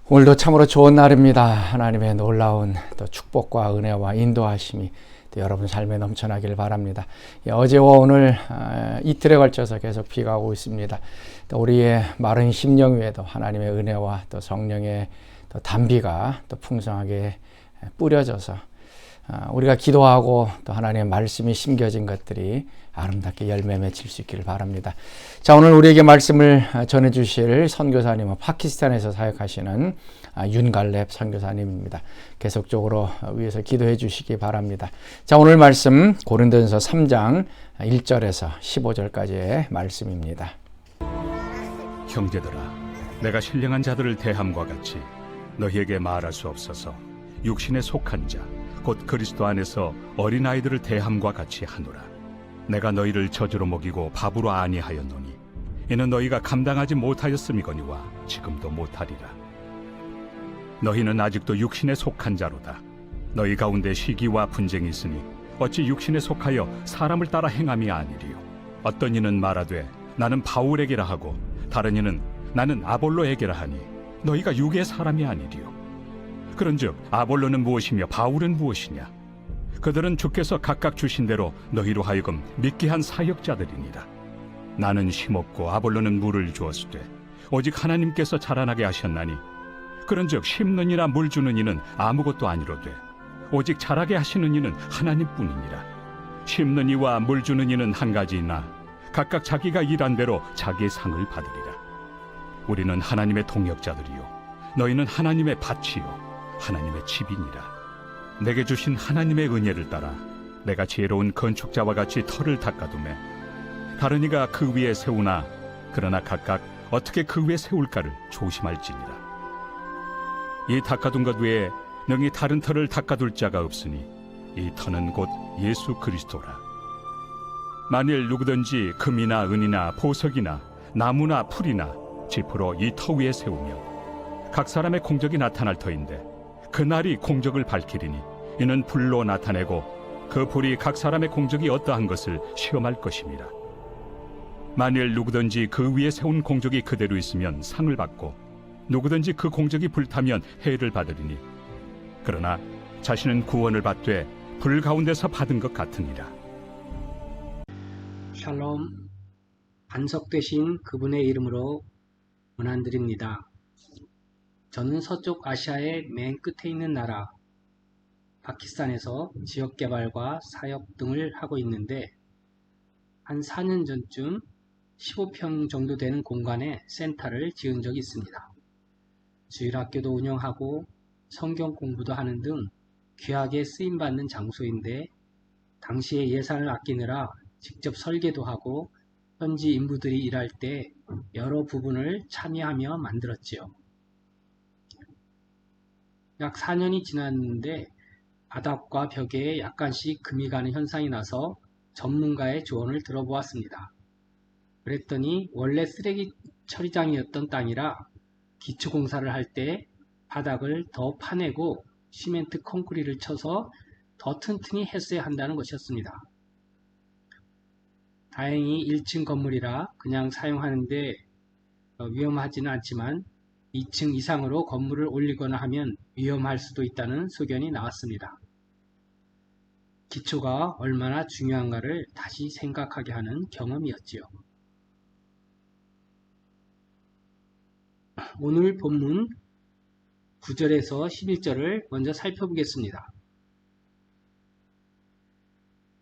오늘도 참으로 좋은 날입니다. 하나님의 놀라운 또 축복과 은혜와 인도하심이 또 여러분 삶에 넘쳐나길 바랍니다. 어제와 오늘 이틀에 걸쳐서 계속 비가 오고 있습니다. 또 우리의 마른 심령 위에도 하나님의 은혜와 또 성령의 또 단비가 또 풍성하게 뿌려져서 우리가 기도하고 또 하나님의 말씀이 심겨진 것들이 아름답게 열매 맺힐 수 있기를 바랍니다. 자, 오늘 우리에게 말씀을 전해주실 선교사님은 파키스탄에서 사역하시는 윤갈렙 선교사님입니다. 계속적으로 위에서 기도해 주시기 바랍니다. 자, 오늘 말씀 고린도전서 3장 1절에서 15절까지의 말씀입니다. 형제들아, 내가 신령한 자들을 대함과 같이 너희에게 말할 수 없어서 육신에 속한 자 곧 그리스도 안에서 어린아이들을 대함과 같이 하노라. 내가 너희를 저주로 먹이고 밥으로 아니하였노니 이는 너희가 감당하지 못하였음이거니와 지금도 못하리라. 너희는 아직도 육신에 속한 자로다. 너희 가운데 시기와 분쟁이 있으니 어찌 육신에 속하여 사람을 따라 행함이 아니리요. 어떤 이는 말하되 나는 바울에게라 하고 다른 이는 나는 아볼로에게라 하니 너희가 육의 사람이 아니리요. 그런즉 아볼로는 무엇이며 바울은 무엇이냐? 그들은 주께서 각각 주신 대로 너희로 하여금 믿게 한 사역자들이니라. 나는 심었고 아볼로는 물을 주었으되 오직 하나님께서 자라나게 하셨나니 그런즉 심는 이나 물 주는 이는 아무것도 아니로되 오직 자라게 하시는 이는 하나님뿐이니라. 심는 이와 물 주는 이는 한 가지이나 각각 자기가 일한 대로 자기의 상을 받으리라. 우리는 하나님의 동역자들이요 너희는 하나님의 밭이요 하나님의 집이니라. 내게 주신 하나님의 은혜를 따라 내가 지혜로운 건축자와 같이 터를 닦아두매 다른 이가 그 위에 세우나 그러나 각각 어떻게 그 위에 세울까를 조심할지니라. 이 닦아둔 것 외에 능히 다른 터를 닦아둘 자가 없으니 이 터는 곧 예수 그리스도라. 만일 누구든지 금이나 은이나 보석이나 나무나 풀이나 지프로 이 터 위에 세우면 각 사람의 공적이 나타날 터인데 그날이 공적을 밝히리니 이는 불로 나타내고 그 불이 각 사람의 공적이 어떠한 것을 시험할 것입니다. 만일 누구든지 그 위에 세운 공적이 그대로 있으면 상을 받고 누구든지 그 공적이 불타면 해를 받으리니 그러나 자신은 구원을 받되 불 가운데서 받은 것 같으니라. 샬롬, 안석되신 그분의 이름으로 문안드립니다. 저는 서쪽 아시아의 맨 끝에 있는 나라 파키스탄에서 지역개발과 사역 등을 하고 있는데 한 4년 전쯤 15평 정도 되는 공간에 센터를 지은 적이 있습니다. 주일학교도 운영하고 성경 공부도 하는 등 귀하게 쓰임받는 장소인데 당시에 예산을 아끼느라 직접 설계도 하고 현지 인부들이 일할 때 여러 부분을 참여하며 만들었지요. 약 4년이 지났는데 바닥과 벽에 약간씩 금이 가는 현상이 나서 전문가의 조언을 들어보았습니다. 그랬더니 원래 쓰레기 처리장이었던 땅이라 기초공사를 할 때 바닥을 더 파내고 시멘트 콘크리트를 쳐서 더 튼튼히 했어야 한다는 것이었습니다. 다행히 1층 건물이라 그냥 사용하는데 위험하지는 않지만 2층 이상으로 건물을 올리거나 하면 위험할 수도 있다는 소견이 나왔습니다. 기초가 얼마나 중요한가를 다시 생각하게 하는 경험이었지요. 오늘 본문 9절에서 11절을 먼저 살펴보겠습니다.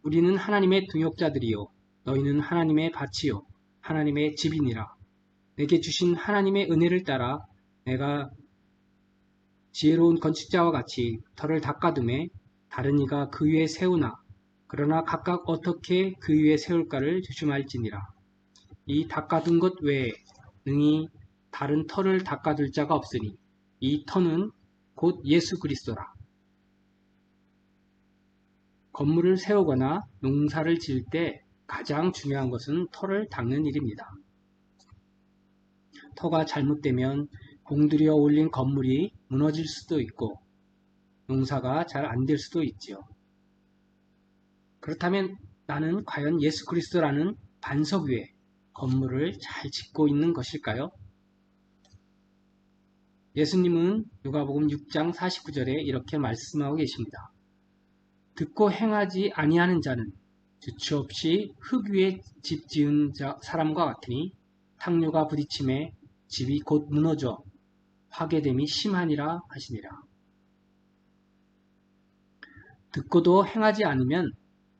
우리는 하나님의 동역자들이요 너희는 하나님의 밭이요 하나님의 집이니라. 내게 주신 하나님의 은혜를 따라 내가 지혜로운 건축자와 같이 터를 닦아둠에 다른 이가 그 위에 세우나 그러나 각각 어떻게 그 위에 세울까를 조심할지니라. 이 닦아둔 것 외에 능히 다른 터를 닦아둘 자가 없으니 이 터는 곧 예수 그리스도라. 건물을 세우거나 농사를 지을 때 가장 중요한 것은 터를 닦는 일입니다. 터가 잘못되면 공들여 올린 건물이 무너질 수도 있고 농사가 잘 안 될 수도 있지요. 그렇다면 나는 과연 예수 그리스도라는 반석 위에 건물을 잘 짓고 있는 것일까요? 예수님은 누가복음 6장 49절에 이렇게 말씀하고 계십니다. 듣고 행하지 아니하는 자는 주체 없이 흙 위에 집 지은 사람과 같으니 탕류가 부딪힘에 집이 곧 무너져 파괴됨이 심하니라 하시니라. 듣고도 행하지 않으면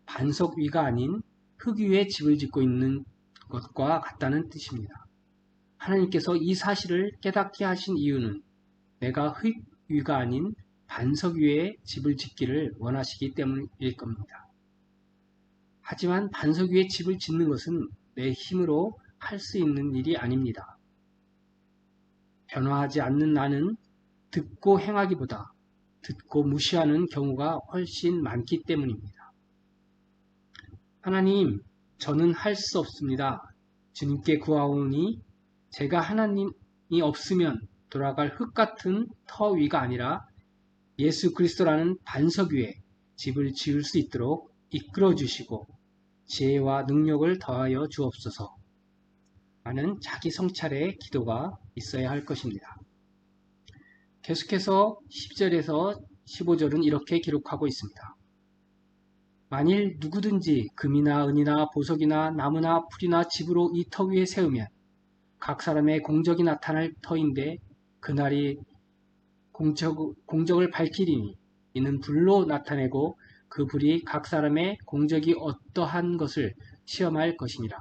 반석 위가 아닌 흙 위에 집을 짓고 있는 것과 같다는 뜻입니다. 하나님께서 이 사실을 깨닫게 하신 이유는 내가 흙 위가 아닌 반석 위에 집을 짓기를 원하시기 때문일 겁니다. 하지만 반석 위에 집을 짓는 것은 내 힘으로 할 수 있는 일이 아닙니다. 변화하지 않는 나는 듣고 행하기보다 듣고 무시하는 경우가 훨씬 많기 때문입니다. 하나님, 저는 할 수 없습니다. 주님께 구하오니 제가 하나님이 없으면 돌아갈 흙 같은 터 위가 아니라 예수 그리스도라는 반석 위에 집을 지을 수 있도록 이끌어 주시고 지혜와 능력을 더하여 주옵소서. 라는 자기 성찰의 기도가 있어야 할 것입니다. 계속해서 10절에서 15절은 이렇게 기록하고 있습니다. 만일 누구든지 금이나 은이나 보석이나 나무나 풀이나 집으로 이 터 위에 세우면 각 사람의 공적이 나타날 터인데 그날이 공적을 밝히리니 이는 불로 나타내고 그 불이 각 사람의 공적이 어떠한 것을 시험할 것이니라.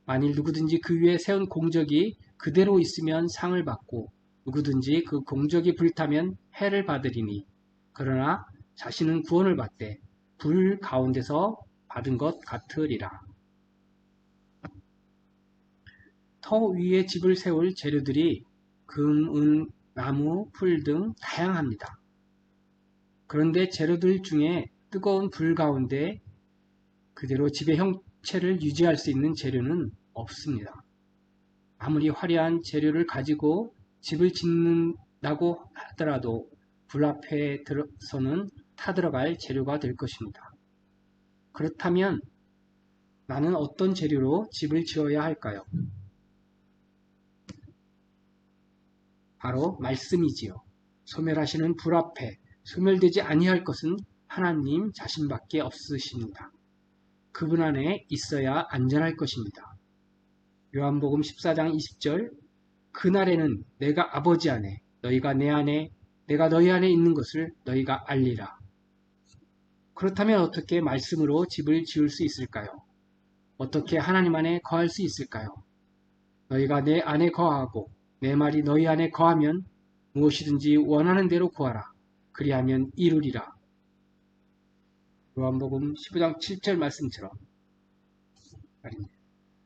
만일 누구든지 그 위에 세운 공적이 그대로 있으면 상을 받고 누구든지 그 공적이 불타면 해를 받으리니 그러나 자신은 구원을 받되 불 가운데서 받은 것 같으리라. 터 위에 집을 세울 재료들이 금, 은, 나무, 풀 등 다양합니다. 그런데 재료들 중에 뜨거운 불 가운데 그대로 집의 형체를 유지할 수 있는 재료는 없습니다. 아무리 화려한 재료를 가지고 집을 짓는다고 하더라도 불 앞에 들어서는 타들어갈 재료가 될 것입니다. 그렇다면 나는 어떤 재료로 집을 지어야 할까요? 바로 말씀이지요. 소멸하시는 불 앞에 소멸되지 아니할 것은 하나님 자신밖에 없으십니다. 그분 안에 있어야 안전할 것입니다. 요한복음 14장 20절 그날에는 내가 아버지 안에 너희가 내 안에 내가 너희 안에 있는 것을 너희가 알리라. 그렇다면 어떻게 말씀으로 집을 지을 수 있을까요? 어떻게 하나님 안에 거할 수 있을까요? 너희가 내 안에 거하고 내 말이 너희 안에 거하면 무엇이든지 원하는 대로 구하라. 그리하면 이루리라. 요한복음 15장 7절 말씀처럼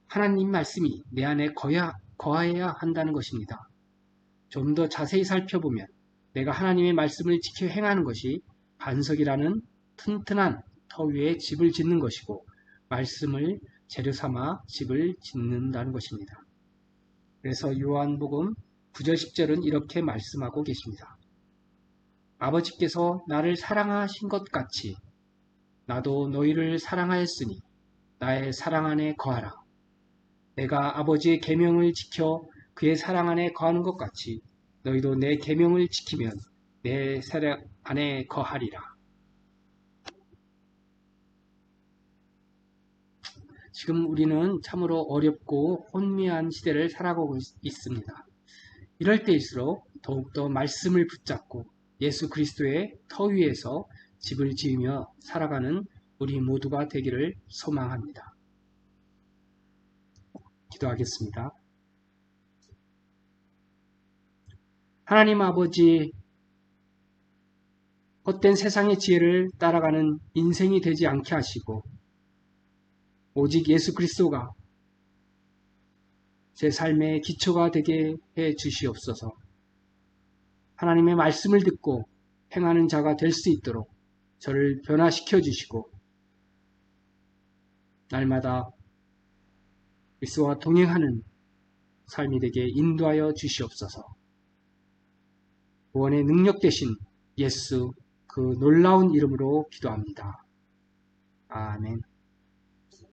하나님 말씀이 내 안에 거해야 한다는 것입니다. 좀 더 자세히 살펴보면 내가 하나님의 말씀을 지켜 행하는 것이 반석이라는 튼튼한 터 위에 집을 짓는 것이고 말씀을 재료 삼아 집을 짓는다는 것입니다. 그래서 요한복음 9절 10절은 이렇게 말씀하고 계십니다. 아버지께서 나를 사랑하신 것 같이 나도 너희를 사랑하였으니 나의 사랑 안에 거하라. 내가 아버지의 계명을 지켜 그의 사랑 안에 거하는 것 같이 너희도 내 계명을 지키면 내 사랑 안에 거하리라. 지금 우리는 참으로 어렵고 혼미한 시대를 살아가고 있습니다. 이럴 때일수록 더욱더 말씀을 붙잡고 예수 그리스도의 터 위에서 집을 지으며 살아가는 우리 모두가 되기를 소망합니다. 기도하겠습니다. 하나님 아버지, 헛된 세상의 지혜를 따라가는 인생이 되지 않게 하시고 오직 예수 그리스도가 제 삶의 기초가 되게 해 주시옵소서. 하나님의 말씀을 듣고 행하는 자가 될 수 있도록 저를 변화시켜 주시고 날마다 그리스도와 동행하는 삶이 되게 인도하여 주시옵소서. 구원의 능력 되신 예수 그 놀라운 이름으로 기도합니다. 아멘.